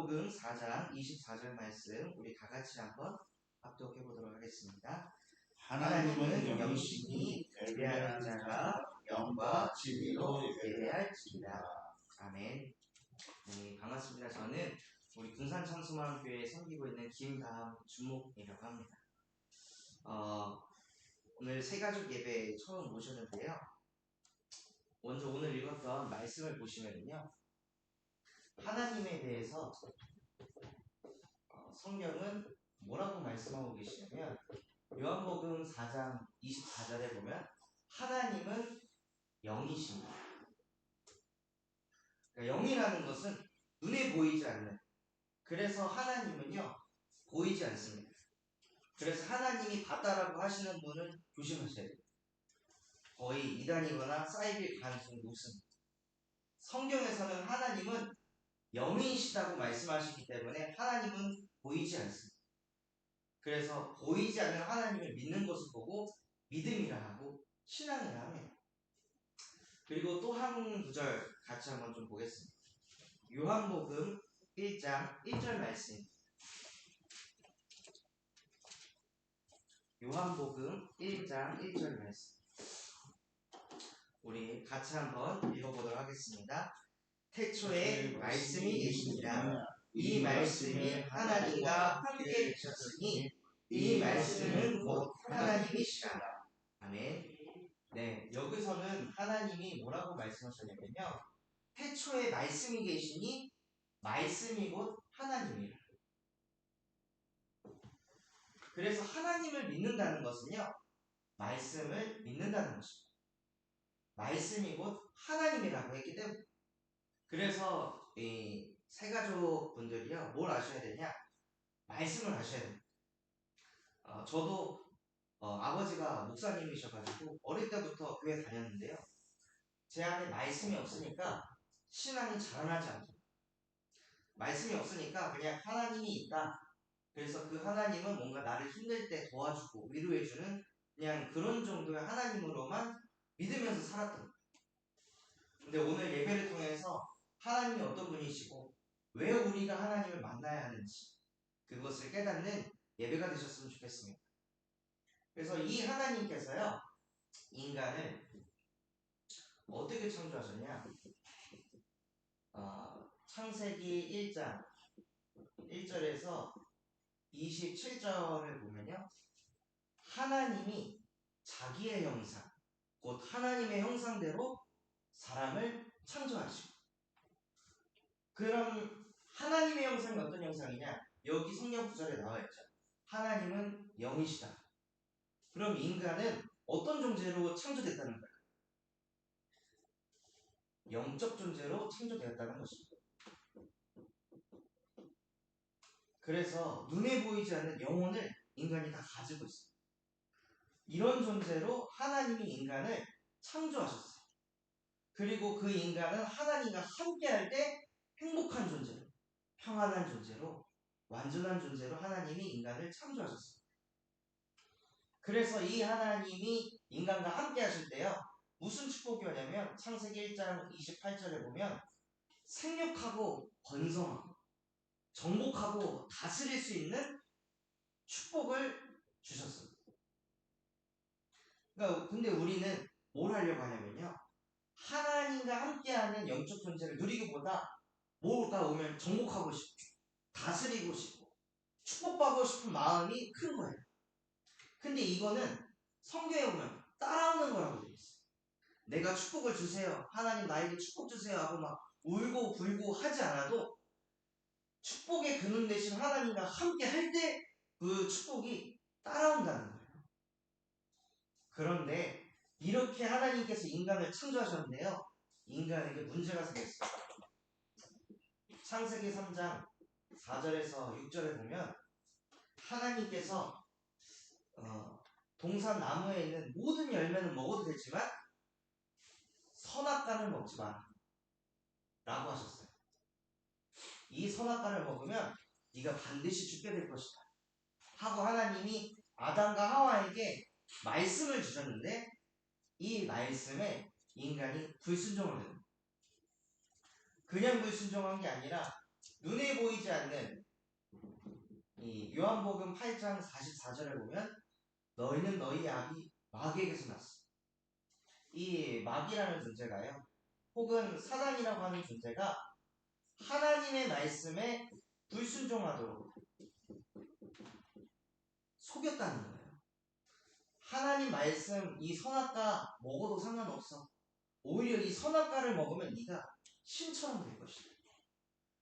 요한복음 4장 24절 말씀 우리 다 같이 한번 합독해 보도록 하겠습니다. 하나님은 영이시니 예배하는 자가 영과 진리로 예배할지니라. 아멘. 네, 반갑습니다. 저는 우리 군산청소년교회에 섬기고 있는 김다음 주목이라고 합니다. 오늘 새가족 예배 처음 모셨는데요. 먼저 오늘 읽었던 말씀을 보시면요, 하나님에 대해서 성경은 뭐라고 말씀하고 계시냐면 요한복음 4장 24절에 보면 하나님은 영이십니다. 그러니까 영이라는 것은 눈에 보이지 않는, 그래서 하나님은요 보이지 않습니다. 그래서 하나님이 봤다라고 하시는 분은 조심하셔야 돼요. 거의 이단이거나 사이비 가능성이 높습니다. 성경에서는 하나님은 영이시다고 말씀하시기 때문에 하나님은 보이지 않습니다. 그래서 보이지 않는 하나님을 믿는 것을 보고 믿음이라 하고 신앙이라 합니다. 그리고 또 한 구절 같이 한번 좀 보겠습니다. 요한복음 1장 1절 말씀입니다. 요한복음 1장 1절 말씀 우리 같이 한번 읽어보도록 하겠습니다. 태초에 말씀이 계시니라. 이 말씀이 하나님과 함께 계셨으니 이 말씀은 곧 하나님이시라. 아멘. 네, 여기서는 하나님이 뭐라고 말씀하셨냐면요, 태초에 말씀이 계시니 말씀이 곧 하나님이라. 그래서 하나님을 믿는다는 것은요, 말씀을 믿는다는 것입니다. 말씀이 곧 하나님이라고 했기 때문에. 그래서 이 새가족 분들이요, 뭘 아셔야 되냐? 말씀을 아셔야 됩니다. 저도 아버지가 목사님이셔가지고 어릴 때부터 교회 다녔는데요, 제 안에 말씀이 없으니까 신앙이 자라나지 않죠. 말씀이 없으니까 그냥 하나님이 있다, 그래서 그 하나님은 뭔가 나를 힘들 때 도와주고 위로해주는 그냥 그런 정도의 하나님으로만 믿으면서 살았던 거예요. 근데 오늘 예배를 통해서 하나님이 어떤 분이시고 왜 우리가 하나님을 만나야 하는지 그것을 깨닫는 예배가 되셨으면 좋겠습니다. 그래서 이 하나님께서요, 인간을 어떻게 창조하셨냐? 창세기 1장 1절에서 27절을 보면요, 하나님이 자기의 형상, 곧 하나님의 형상대로 사람을 창조하시고, 그럼 하나님의 형상이 어떤 형상이냐? 여기 성경 구절에 나와있죠. 하나님은 영이시다. 그럼 인간은 어떤 존재로 창조됐다는 거예요? 영적 존재로 창조되었다는 것입니다. 그래서 눈에 보이지 않는 영혼을 인간이 다 가지고 있습니다. 이런 존재로 하나님이 인간을 창조하셨어요. 그리고 그 인간은 하나님과 함께할 때 행복한 존재로, 평안한 존재로, 완전한 존재로 하나님이 인간을 창조하셨습니다. 그래서 이 하나님이 인간과 함께 하실 때요, 무슨 축복이 오냐면 창세기 1장 28절에 보면 생육하고 번성하고 정복하고 다스릴 수 있는 축복을 주셨어요. 그러니까 근데 우리는 뭘 하려고 하냐면요, 하나님과 함께하는 영적 존재를 누리기보다 뭐가 오면 정복하고 싶고 다스리고 싶고 축복받고 싶은 마음이 큰 거예요. 근데 이거는 성경에 보면 따라오는 거라고 되어 있어요. 내가 축복을 주세요, 하나님 나에게 축복 주세요 하고 막 울고 불고 하지 않아도 축복의 근원 되신 하나님과 함께 할 때 그 축복이 따라온다는 거예요. 그런데 이렇게 하나님께서 인간을 창조하셨는데요, 인간에게 문제가 생겼어요. 창세기 3장 4절에서 6절에 보면 하나님께서 동산 나무에 있는 모든 열매는 먹어도 되지만 선악과는 먹지 마라 라고 하셨어요. 이 선악과를 먹으면 네가 반드시 죽게 될 것이다 하고 하나님이 아담과 하와에게 말씀을 주셨는데 이 말씀에 인간이 불순종을 해요. 그냥 불순종한 게 아니라 눈에 보이지 않는 이 요한복음 8장 44절에 보면 너희는 너희 아비 마귀에게서 났어. 이 마귀라는 존재가요. 혹은 사단이라고 하는 존재가 하나님의 말씀에 불순종하도록 속였다는 거예요. 하나님 말씀 이 선악과 먹어도 상관없어. 오히려 이 선악과를 먹으면 네가 신처럼 될 것이다.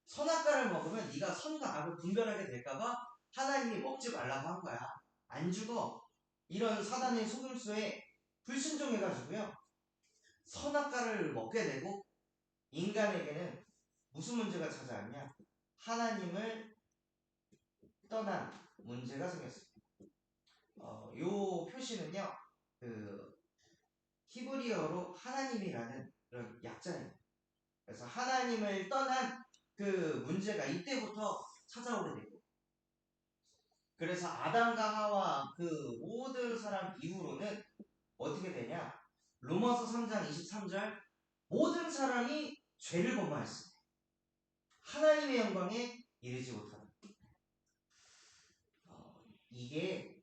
선악과를 먹으면 네가 선과 악을 분별하게 될까봐 하나님이 먹지 말라고 한 거야. 안 죽어. 이런 사단의 속임수에 불순종해가지고요. 선악과를 먹게 되고 인간에게는 무슨 문제가 찾아왔냐? 하나님을 떠난 문제가 생겼습니다. 요 표시는요, 그 히브리어로 하나님이라는 그런 약자예요. 그래서 하나님을 떠난 그 문제가 이때부터 찾아오게 되고, 그래서 아담과 하와 그 모든 사람 이후로는 어떻게 되냐? 로마서 3장 23절 모든 사람이 죄를 범하였습니다. 하나님의 영광에 이르지 못하는. 이게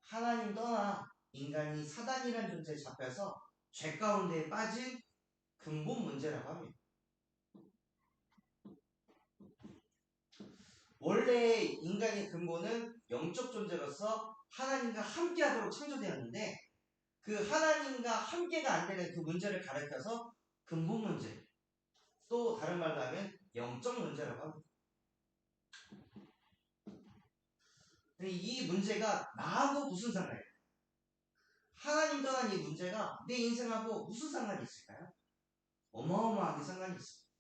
하나님 떠나 인간이 사단이라는 존재에 잡혀서 죄 가운데 빠진 근본 문제라고 합니다. 원래 인간의 근본은 영적 존재로서 하나님과 함께하도록 창조되었는데 그 하나님과 함께가 안 되는 그 문제를 가르쳐서 근본 문제, 또 다른 말로 하면 영적 문제라고 합니다. 이 문제가 나하고 무슨 상관이에요? 하나님 떠난 이 문제가 내 인생하고 무슨 상관이 있을까요? 어마어마하게 상관이 있습니다.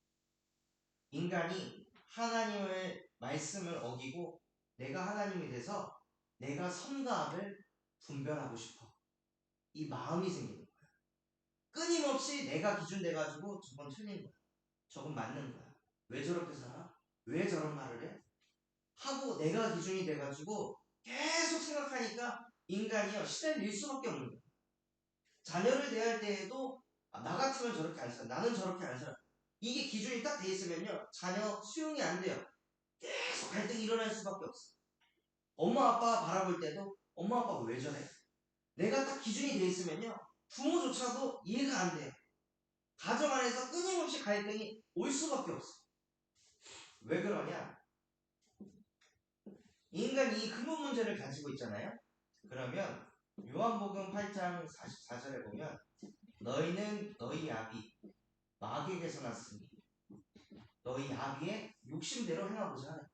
인간이 하나님의 말씀을 어기고 내가 하나님이 돼서 내가 선과 악을 분별하고 싶어. 이 마음이 생기는 거야. 끊임없이 내가 기준 돼가지고 저건 틀린 거야. 저건 맞는 거야. 왜 저렇게 살아? 왜 저런 말을 해? 하고 내가 기준이 돼가지고 계속 생각하니까 인간이요 시대를 잃 수밖에 없는 거야. 자녀를 대할 때에도 나 같으면 저렇게 안 살아. 나는 저렇게 안 살아. 이게 기준이 딱 돼 있으면요 자녀 수용이 안 돼요. 계속 갈등이 일어날 수밖에 없어. 엄마 아빠 바라볼 때도 엄마 아빠가 왜 저래? 내가 딱 기준이 돼 있으면요 부모조차도 이해가 안 돼요. 가정 안에서 끊임없이 갈등이 올 수밖에 없어. 왜 그러냐? 인간이 이 근본 문제를 가지고 있잖아요. 그러면 요한복음 8장 44절에 보면 너희는 너희 아비 마귀에게서 났으니 너희 아비의 욕심대로 행하고자 하는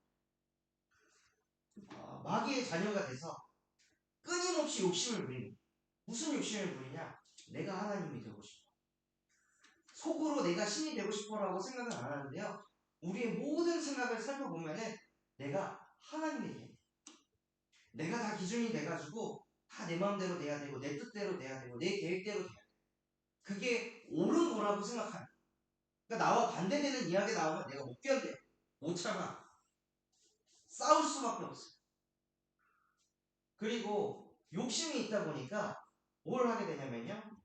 마귀의 자녀가 돼서 끊임없이 욕심을 부리는. 무슨 욕심을 부리냐? 내가 하나님이 되고 싶어. 속으로 내가 신이 되고 싶어라고 생각을 안 하는데요. 우리의 모든 생각을 살펴보면은 내가 하나님이 돼. 내가 다 기준이 돼가지고 다 내 마음대로 돼야 되고 내 뜻대로 돼야 되고 내 계획대로 돼야 돼. 그게 옳은 거라고 생각하는. 그러니까 나와 반대되는 이야기 나오면 내가 못 견뎌. 못 참아. 싸울 수밖에 없어. 그리고 욕심이 있다 보니까 뭘 하게 되냐면요.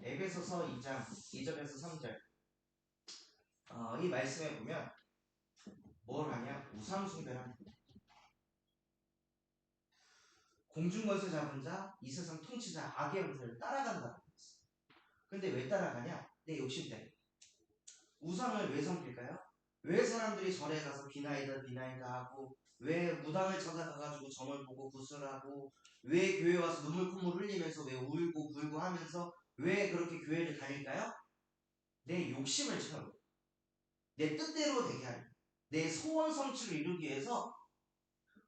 에베소서 2장 2절에서 3절 이 말씀에 보면 뭘 하냐? 우상 숭배를 합니다. 공중권세 잡은 자, 이 세상 통치자, 악의 영들을 따라간다고 했어요. 근데 왜 따라가냐? 내 욕심 때문에. 우상을 왜 섬길까요? 왜 사람들이 절에 가서 비나이다 하고 왜 무당을 찾아가가지고 점을 보고 구슬하고 왜 교회 와서 눈물 콧물 흘리면서 왜 울고 굴고 하면서 왜 그렇게 교회를 다닐까요? 내 욕심을 채우고 내 뜻대로 되게 하려 내 소원 성취를 이루기 위해서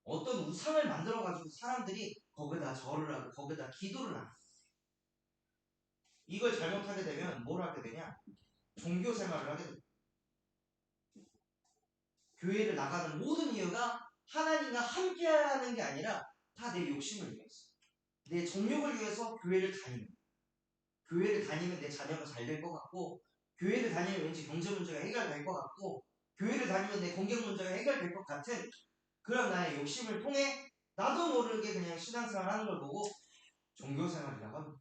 어떤 우상을 만들어가지고 사람들이 거기다 절을 하고 거기다 기도를 하고 이걸 잘못하게 되면 뭘 하게 되냐? 종교 생활을 하게 됩니다. 교회를 나가는 모든 이유가 하나님과 함께하는 게 아니라 다 내 욕심을 위해서 내 정욕을 위해서 교회를 다니는 교회를 다니면 내 자녀가 잘 될 것 같고 교회를 다니면 왠지 경제 문제가 해결될 것 같고 교회를 다니면 내 공격 문제가 해결될 것 같은 그런 나의 욕심을 통해 나도 모르게 그냥 신앙생활 하는 걸 보고 종교생활이라고 합니다.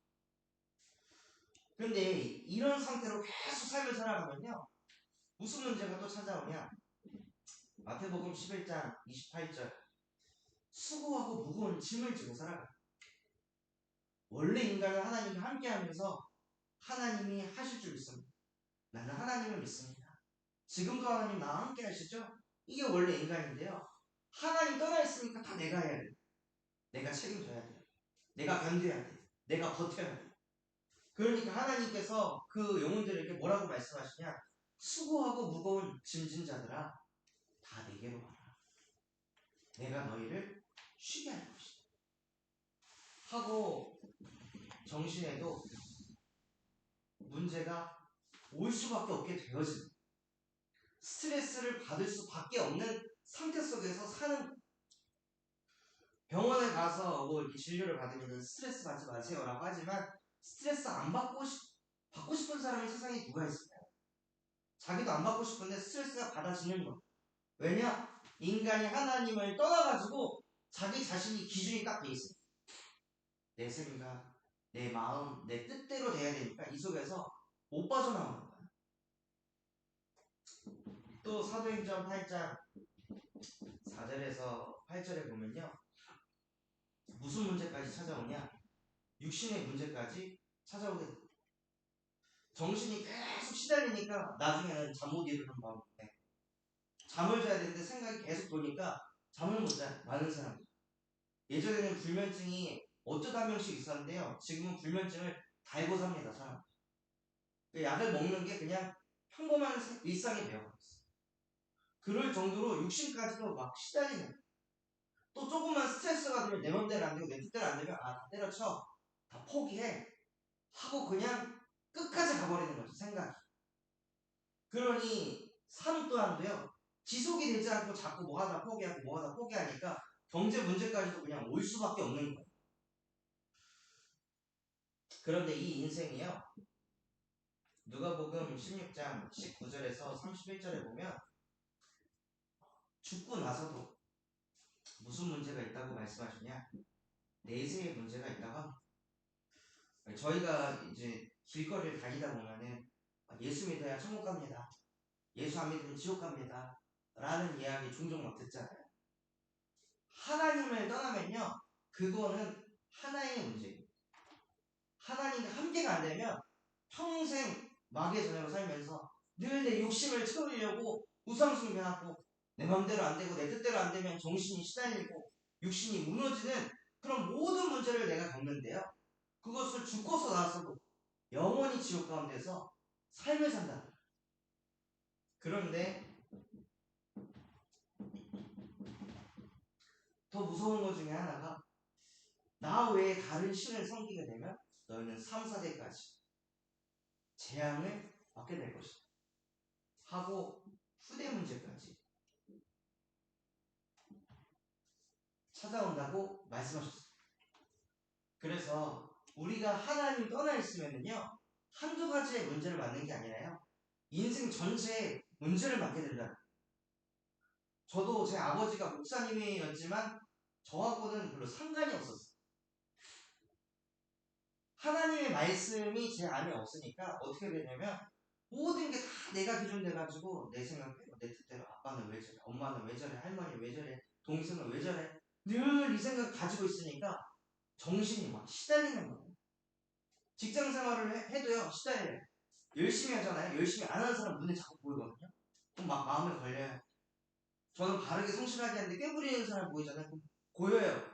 근데 이런 상태로 계속 삶을 살아가면요 무슨 문제가 또 찾아오냐 마태복음 11장 28절. 수고하고 무거운 짐을 지고 살아가. 원래 인간은 하나님과 함께하면서 하나님이 하실 줄 믿습니다. 나는 하나님을 믿습니다. 지금도 하나님 나와 함께 하시죠? 이게 원래 인간인데요. 하나님 떠나 있으니까 다 내가 해야 돼. 내가 책임져야 돼. 내가 견뎌야 돼. 내가 버텨야 돼. 그러니까 하나님께서 그 영혼들에게 뭐라고 말씀하시냐? 수고하고 무거운 짐진 자들아, 다 내게로 와라. 내가 너희를 쉬게 할 것이다. 하고 정신에도 문제가 올 수밖에 없게 되어집니다. 스트레스를 받을 수밖에 없는 상태 속에서 사는. 병원에 가서 뭐 이렇게 진료를 받으면 스트레스 받지 마세요라고 하지만 스트레스 안 받고 싶은 사람이 세상에 누가 있을까요? 자기도 안 받고 싶은데 스트레스가 받아지는 거. 왜냐? 인간이 하나님을 떠나가지고 자기 자신이 기준이 딱 돼 있어요. 내 생각, 내 마음, 내 뜻대로 돼야 되니까 이 속에서 못 빠져나오는 거야. 또 사도행전 8장 4절에서 8절에 보면요. 무슨 문제까지 찾아오냐? 육신의 문제까지 찾아오게 됩니다. 정신이 계속 시달리니까 나중에는 잠 못 이루는 마음인데 잠을 자야 되는데 생각이 계속 도니까 잠을 못 자요. 많은 사람들. 예전에는 불면증이 어쩌다 한 명씩 있었는데요. 지금은 불면증을 달고 삽니다. 사람. 약을 먹는 게 그냥 평범한 일상이 되어버렸어요. 그럴 정도로 육신까지도 막 시달리는. 또 조금만 스트레스 받으면 내 맘대로 안 되고 내 뜻대로 안 되면 다 때려쳐. 다 포기해. 하고 그냥 끝까지 가버리는 거죠. 생각이. 그러니 삶 또한도요. 지속이 되지 않고 자꾸 뭐 하다 포기하고 뭐 하다 포기하니까 경제 문제까지도 그냥 올 수밖에 없는 거예요. 그런데 이 인생이요. 누가복음 16장 19절에서 31절에 보면 죽고 나서도 무슨 문제가 있다고 말씀하시냐? 내세의 문제가 있다고 합니다. 저희가 이제 길거리를 다니다 보면은 예수 믿어야 천국 갑니다. 예수 안 믿으면 지옥 갑니다. 라는 이야기 종종 막 듣잖아요. 하나님을 떠나면요. 그거는 하나의 문제입니다. 하나님과 함께가 안 되면 평생 마귀의 자녀로 살면서 늘 내 욕심을 채우려고 우상숭배하고 내 맘대로 안 되고 내 뜻대로 안 되면 정신이 시달리고 육신이 무너지는 그런 모든 문제를 내가 겪는데요. 그것을 죽고서 나서도 영원히 지옥 가운데서 삶을 산다. 그런데 더 무서운 것 중에 하나가 나 외에 다른 신을 섬기게 되면 너희는 3, 4대까지 재앙을 받게 될 것이다. 하고 후대 문제까지 찾아온다고 말씀하셨습니다. 그래서 우리가 하나님 떠나 있으면요 한두 가지의 문제를 맞는 게 아니라요 인생 전체에 문제를 맞게 된다. 저도 제 아버지가 목사님이었지만 저하고는 별로 상관이 없었어요. 하나님의 말씀이 제 안에 없으니까 어떻게 되냐면 모든 게 다 내가 기준 돼가지고 내 생각대로 내 뜻대로 아빠는 왜 저래, 엄마는 왜 저래, 할머니 왜 저래, 동생은 왜 저래 늘 이 생각 가지고 있으니까 정신이 막 시달리는 거예요. 직장 생활을 해도요 시달려요. 열심히 하잖아요. 열심히 안 하는 사람 눈에 자꾸 보이거든요. 그럼 막 마음에 걸려요. 저는 바르게 성실하게 하는데 꾀부리는 사람 보이잖아요. 그럼 고여요.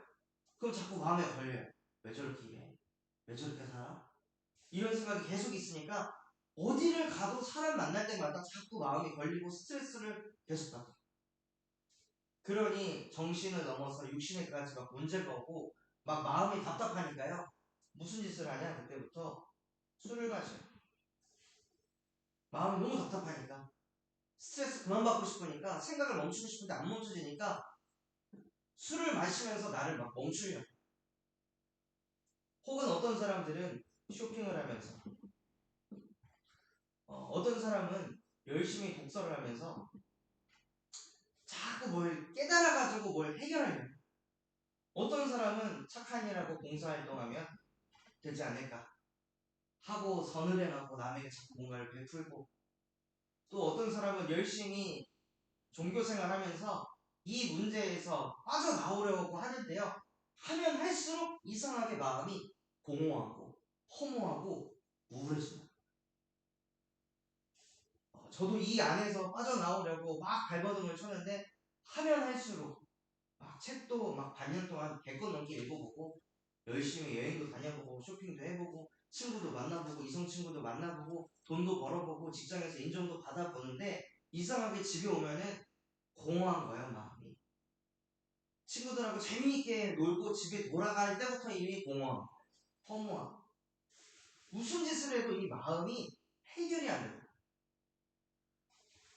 그럼 자꾸 마음에 걸려요. 왜 저렇게 해? 왜 저렇게 살아? 이런 생각이 계속 있으니까 어디를 가도 사람 만날 때마다 자꾸 마음이 걸리고 스트레스를 계속 받아요. 그러니 정신을 넘어서 육신에까지 막 문제가 오고 막 마음이 답답하니까요. 무슨 짓을 하냐 그때부터 술을 마셔요. 마음이 너무 답답하니까 스트레스 그만 받고 싶으니까 생각을 멈추고 싶은데 안 멈춰지니까 술을 마시면서 나를 막 멈추려고. 혹은 어떤 사람들은 쇼핑을 하면서 어떤 사람은 열심히 독서를 하면서 자꾸 뭘 깨달아가지고 뭘 해결하려고. 어떤 사람은 착한 일하고 봉사활동하면 되지 않을까 하고 선을 해놓고 남에게 자꾸 뭔가를 베풀고 또 어떤 사람은 열심히 종교생활 하면서 이 문제에서 빠져나오려고 하는데요. 하면 할수록 이상하게 마음이 공허하고 허무하고 우울해집니다. 저도 이 안에서 빠져나오려고 막 발버둥을 쳤는데 하면 할수록 막 책도 막 반년 동안 100권 넘게 읽어보고 열심히 여행도 다녀보고 쇼핑도 해보고 친구도 만나보고 이성 친구도 만나보고 돈도 벌어보고 직장에서 인정도 받아보는데 이상하게 집에 오면은 공허한 거예요, 마음이. 친구들하고 재미있게 놀고 집에 돌아갈 때부터 이미 공허함, 허무함. 무슨 짓을 해도 이 마음이 해결이 안 돼요.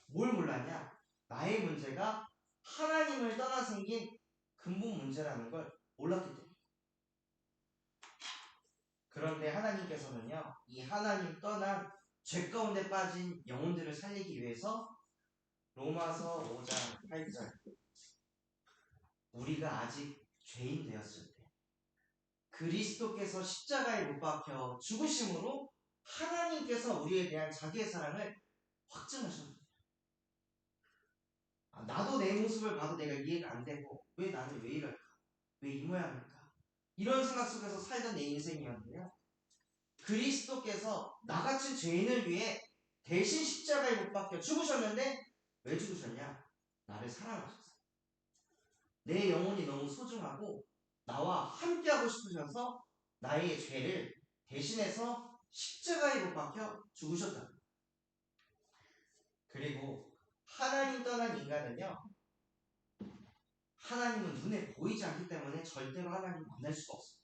뭘 몰랐냐? 나의 문제가 하나님을 떠나 생긴 근본 문제라는 걸 몰랐기 때문에. 그런데 하나님께서는요, 이 하나님 떠난 죄 가운데 빠진 영혼들을 살리기 위해서 로마서 5장 8절 우리가 아직 죄인 되었을 때 그리스도께서 십자가에 못 박혀 죽으심으로 하나님께서 우리에 대한 자기의 사랑을 확증하셨습니다. 나도 내 모습을 봐도 내가 이해가 안 되고 왜 나는 왜 이럴까? 왜 이 모양일까? 이런 생각 속에서 살던 내 인생이었는데요. 그리스도께서 나같은 죄인을 위해 대신 십자가에 못 박혀 죽으셨는데 왜 죽으셨냐? 나를 사랑하셨어요. 내 영혼이 너무 소중하고 나와 함께하고 싶으셔서 나의 죄를 대신해서 십자가에 못 박혀 죽으셨다. 그리고 하나님 떠난 인간은요. 하나님은 눈에 보이지 않기 때문에 절대로 하나님을 만날 수가 없어요.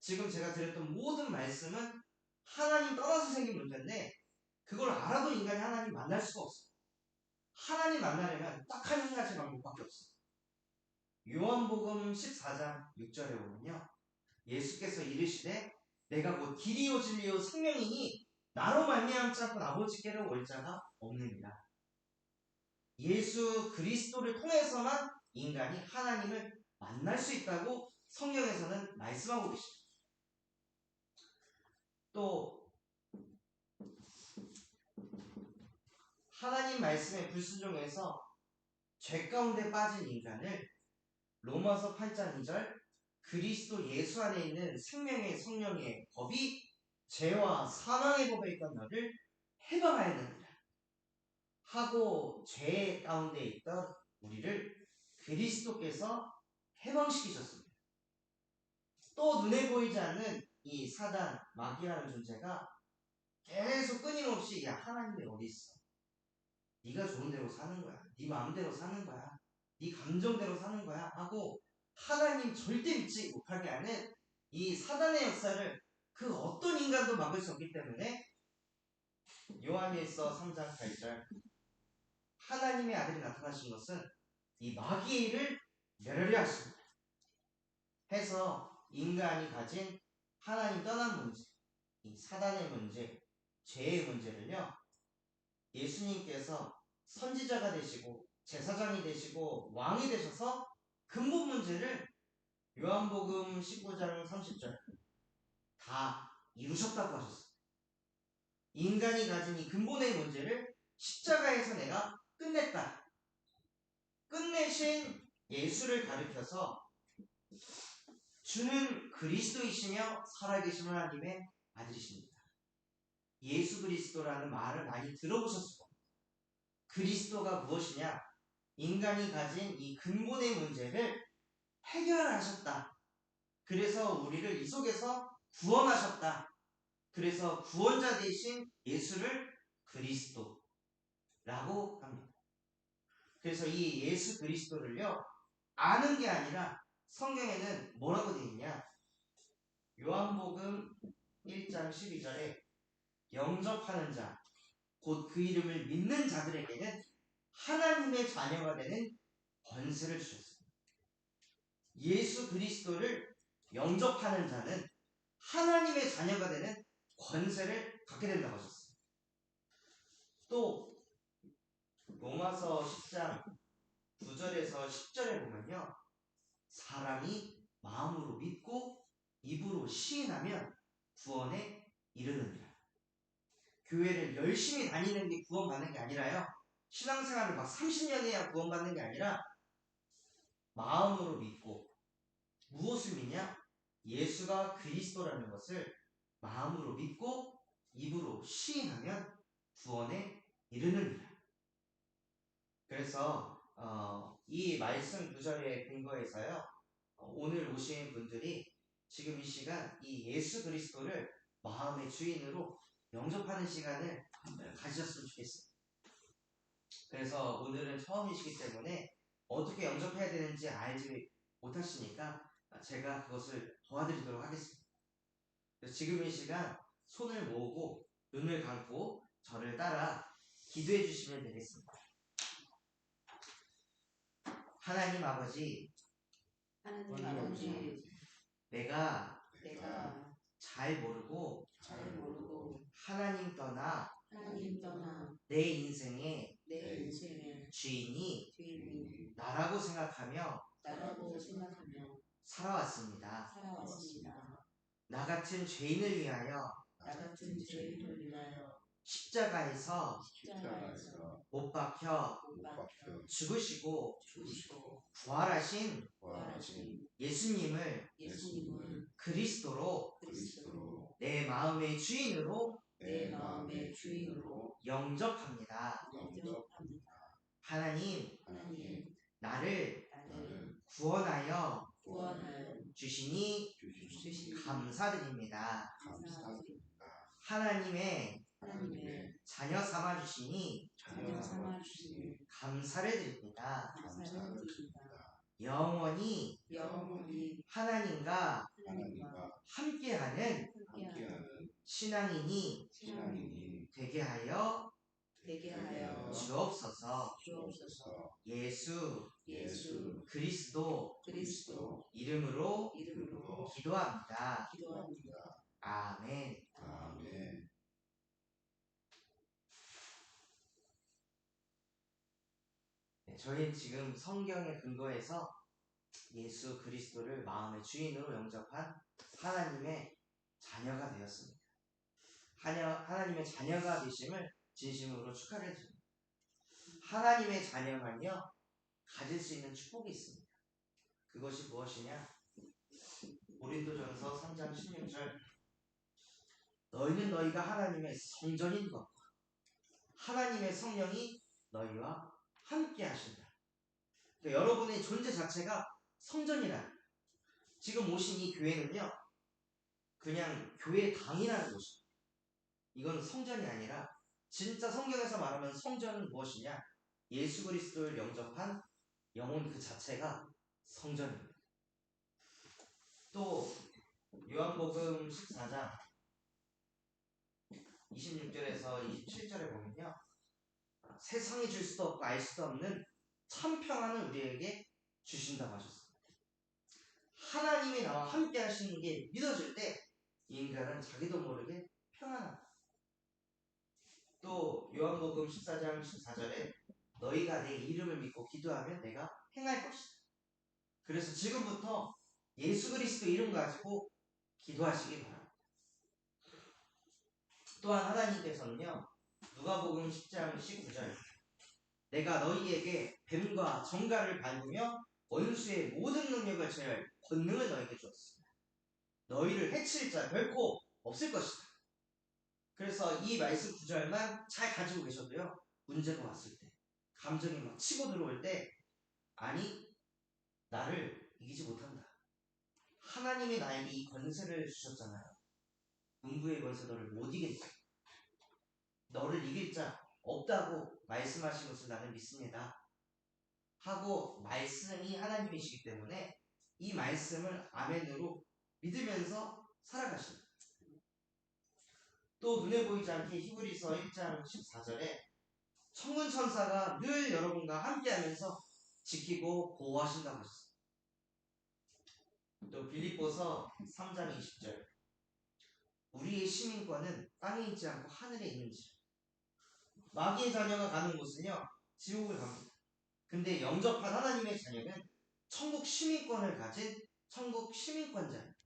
지금 제가 드렸던 모든 말씀은 하나님 떠나서 생긴 문제인데 그걸 알아도 인간이 하나님 만날 수가 없어요. 하나님 만나려면 딱 한 가지 방법밖에 없어요. 요한복음 14장 6절에 보면요. 예수께서 이르시되 내가 곧 길이요 진리요 생명이니 나로 말미암지 않고 아버지께로 올 자가 없느니라. 예수 그리스도를 통해서만 인간이 하나님을 만날 수 있다고 성경에서는 말씀하고 계십니다. 또 하나님 말씀에 불순종해서 죄 가운데 빠진 인간을 로마서 8장 2절 그리스도 예수 안에 있는 생명의 성령의 법이 죄와 사망의 법에 있던 너를 해방하였느니라 하고 죄 가운데 있던 우리를 그리스도께서 해방시키셨습니다. 또 눈에 보이지 않는 이 사단, 마귀라는 존재가 계속 끊임없이 야 하나님이 어디 있어? 네가 좋은 대로 사는 거야. 네 마음대로 사는 거야. 네 감정대로 사는 거야. 하고 하나님 절대 믿지 못하게 하는 이 사단의 역사를 그 어떤 인간도 막을 수 없기 때문에 요한일서 3장 8절 하나님의 아들이 나타나신 것은 이 마귀의 일을 멸하려 하십니다. 해서 인간이 가진 하나님 떠난 문제, 이 사단의 문제, 죄의 문제를요. 예수님께서 선지자가 되시고 제사장이 되시고 왕이 되셔서 근본 문제를 요한복음 19장 30절 다 이루셨다고 하셨어요. 인간이 가진 이 근본의 문제를 십자가에서 내가 끝냈다. 끝내신 예수를 가리켜서 주는 그리스도이시며 살아계신 하나님의 아들이십니다. 예수 그리스도라는 말을 많이 들어보셨을 겁니다. 그리스도가 무엇이냐? 인간이 가진 이 근본의 문제를 해결하셨다. 그래서 우리를 이 속에서 구원하셨다. 그래서 구원자 되신 예수를 그리스도라고 합니다. 그래서 이 예수 그리스도를요, 아는 게 아니라 성경에는 뭐라고 되어 있냐? 요한복음 1장 12절에 영접하는 자, 곧 그 이름을 믿는 자들에게는 하나님의 자녀가 되는 권세를 주셨습니다. 예수 그리스도를 영접하는 자는 하나님의 자녀가 되는 권세를 갖게 된다고 하셨습니다. 또 로마서 10장 9절에서 10절에 보면요. 사람이 마음으로 믿고 입으로 시인하면 구원에 이르느니라. 교회를 열심히 다니는 게 구원받는 게 아니라요. 신앙생활을 막 30년 해야 구원받는 게 아니라 마음으로 믿고 무엇을 믿냐? 예수가 그리스도라는 것을 마음으로 믿고 입으로 시인하면 구원에 이르느니라. 그래서 이 말씀 구절의 근거에서요. 오늘 오신 분들이 지금 이 시간 이 예수 그리스도를 마음의 주인으로 영접하는 시간을 가지셨으면 좋겠어요. 그래서 오늘은 처음이시기 때문에 어떻게 영접해야 되는지 알지 못하시니까 제가 그것을 도와드리도록 하겠습니다. 그래서 지금 이 시간 손을 모으고 눈을 감고 저를 따라 기도해 주시면 되겠습니다. 하나님 아버지, 하나님 아버지, 내가 내가 잘 모르고 잘 모르고 하나님 떠나 하나님 떠나 내 인생의 내 인생의 주인이 주인이 나라고 생각하며 나라고 생각하며 살아왔습니다. 살아왔습니다. 나 같은 죄인을 위하여 나 같은 죄인을 위하여 십자가에서 십자가에서 못 박혀 못 박혀 죽으시고 죽으시고 부활하신 부활하신 예수님을 예수님을 그리스도로 그리스도로 내 마음의 주인으로 내 마음의 주인으로 영접합니다. 영접합니다. 하나님, 하나님, 나를 나를 구원하여 구원하여 주시니 주시니 감사드립니다. 감사드립니다. 하나님의 하나님의 자녀 삼아 주시니 자녀 삼아 주시니 감사를 드립니다. 감사를 드립니다. 영원히 영원히 하나님과 하나님과 함께하는 함께하는 신앙인이 신앙인이 되게 하여 되게 하여 주옵소서. 주옵소서. 예수 예수 그리스도 그리스도 이름으로 이름으로 기도합니다. 기도합니다. 아멘. 아멘. 네, 저희는 지금 성경의 근거에서 예수 그리스도를 마음의 주인으로 영접한 하나님의 자녀가 되었습니다. 하나님의 자녀가 되심을 진심으로 축하를 드립니다. 하나님의 자녀만요 가질 수 있는 축복이 있습니다. 그것이 무엇이냐? 고린도전서 3장 16절 너희는 너희가 하나님의 성전인 것과 하나님의 성령이 너희와 함께 하신다. 그러니까 여러분의 존재 자체가 성전이라. 지금 오신 이 교회는요 그냥 교회 당이라는 곳입니다. 이건 성전이 아니라 진짜 성경에서 말하면 성전은 무엇이냐? 예수 그리스도를 영접한 영혼 그 자체가 성전입니다. 또 요한복음 14장 26절에서 27절에 보면요 세상이 줄 수도 없고 알 수도 없는 참 평안을 우리에게 주신다고 하셨습니다. 하나님이 나와 함께 하시는 게 믿어질 때 인간은 자기도 모르게 평안합니다. 또 요한복음 14장 14절에 너희가 내 이름을 믿고 기도하면 내가 행할 것이다. 그래서 지금부터 예수 그리스도 이름 가지고 기도하시기 바랍니다. 또한 하나님께서는요 누가복음 10장 19절 내가 너희에게 뱀과 정갈을 밟으며 원수의 모든 능력을 제할 권능을 너희에게 주었습니다. 너희를 해칠 자 결코 없을 것이다. 그래서 이 말씀 구절만 잘 가지고 계셔도요 문제가 왔을 때 감정이 막 치고 들어올 때 아니 나를 이기지 못한다. 하나님이 나에게 이 권세를 주셨잖아요. 음부의 권세 너를 못 이긴다. 너를 이길 자 없다고 말씀하신 것을 나는 믿습니다. 하고 말씀이 하나님이시기 때문에 이 말씀을 아멘으로 믿으면서 살아가십니다. 또 눈에 보이지 않게 히브리서 1장 14절에 천군 천사가 늘 여러분과 함께하면서 지키고 보호하신다고 하셨습니다. 또 빌립보서 3장 20절 우리의 시민권은 땅에 있지 않고 하늘에 있는지 마귀의 자녀가 가는 곳은요 지옥을 갑니다. 근데 영접한 하나님의 자녀는 천국 시민권을 가진 천국 시민권자입니다.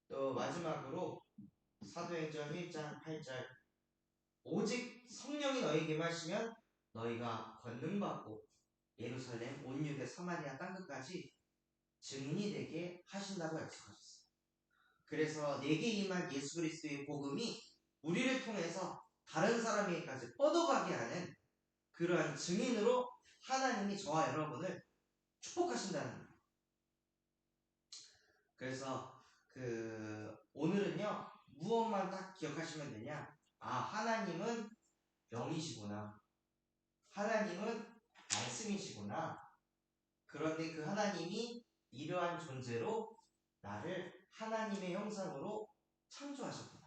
또 마지막으로 사도행전 1장 8절 오직 성령이 너희에게 임하시면 너희가 권능받고 예루살렘 온 유대 사마리아 땅끝까지 증인이 되게 하신다고 약속하셨어요. 그래서 내게 임한 예수 그리스도의 복음이 우리를 통해서 다른 사람에게까지 뻗어가게 하는 그러한 증인으로 하나님이 저와 여러분을 축복하신다는 거예요. 그래서 오늘은요 무엇만 딱 기억하시면 되냐? 아, 하나님은 영이시구나. 하나님은 말씀이시구나. 그런데 그 하나님이 이러한 존재로 나를 하나님의 형상으로 창조하셨구나.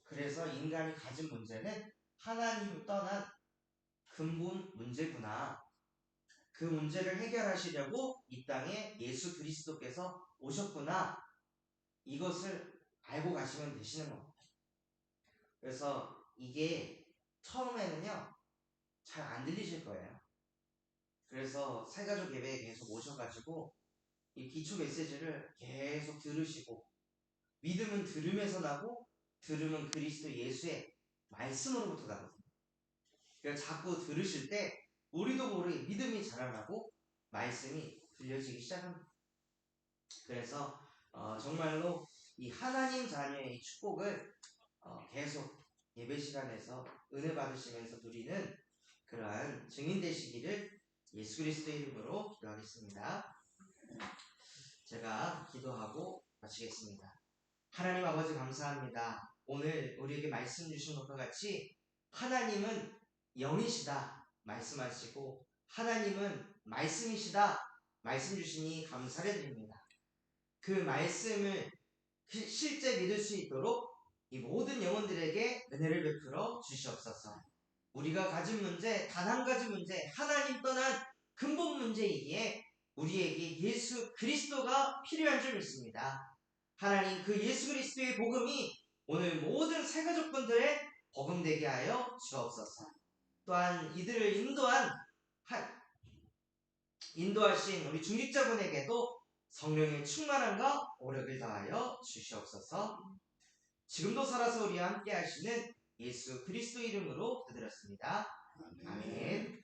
그래서 인간이 가진 문제는 하나님을 떠난 근본 문제구나. 그 문제를 해결하시려고 이 땅에 예수 그리스도께서 오셨구나. 이것을 알고 가시면 되시는 겁니다. 그래서 이게 처음에는요 잘 안 들리실 거예요. 그래서 새가족 예배에 계속 오셔가지고 이 기초 메시지를 계속 들으시고, 믿음은 들음에서 나고 들음은 그리스도 예수의 말씀으로부터 나거든요. 그래서 자꾸 들으실 때 우리도 모르게 믿음이 자라나고 말씀이 들려지기 시작합니다. 그래서 정말로 이 하나님 자녀의 축복을 계속 예배 시간에서 은혜 받으시면서 누리는 그러한 증인 되시기를 예수 그리스도의 이름으로 기도하겠습니다. 제가 기도하고 마치겠습니다. 하나님 아버지 감사합니다. 오늘 우리에게 말씀 주신 것과 같이 하나님은 영이시다 말씀하시고 하나님은 말씀이시다 말씀 주시니 감사를 드립니다. 그 말씀을 실제 믿을 수 있도록 이 모든 영혼들에게 은혜를 베풀어 주시옵소서. 우리가 가진 문제, 단 한 가지 문제, 하나님 떠난 근본 문제이기에 우리에게 예수 그리스도가 필요한 줄 믿습니다. 하나님 그 예수 그리스도의 복음이 오늘 모든 새가족분들의 복음되게 하여 주옵소서. 또한 이들을 인도하신 우리 중직자분에게도 성령의 충만함과 오력을 다하여 주시옵소서. 지금도 살아서 우리와 함께 하시는 예수 그리스도 이름으로 기도드렸습니다. 아멘.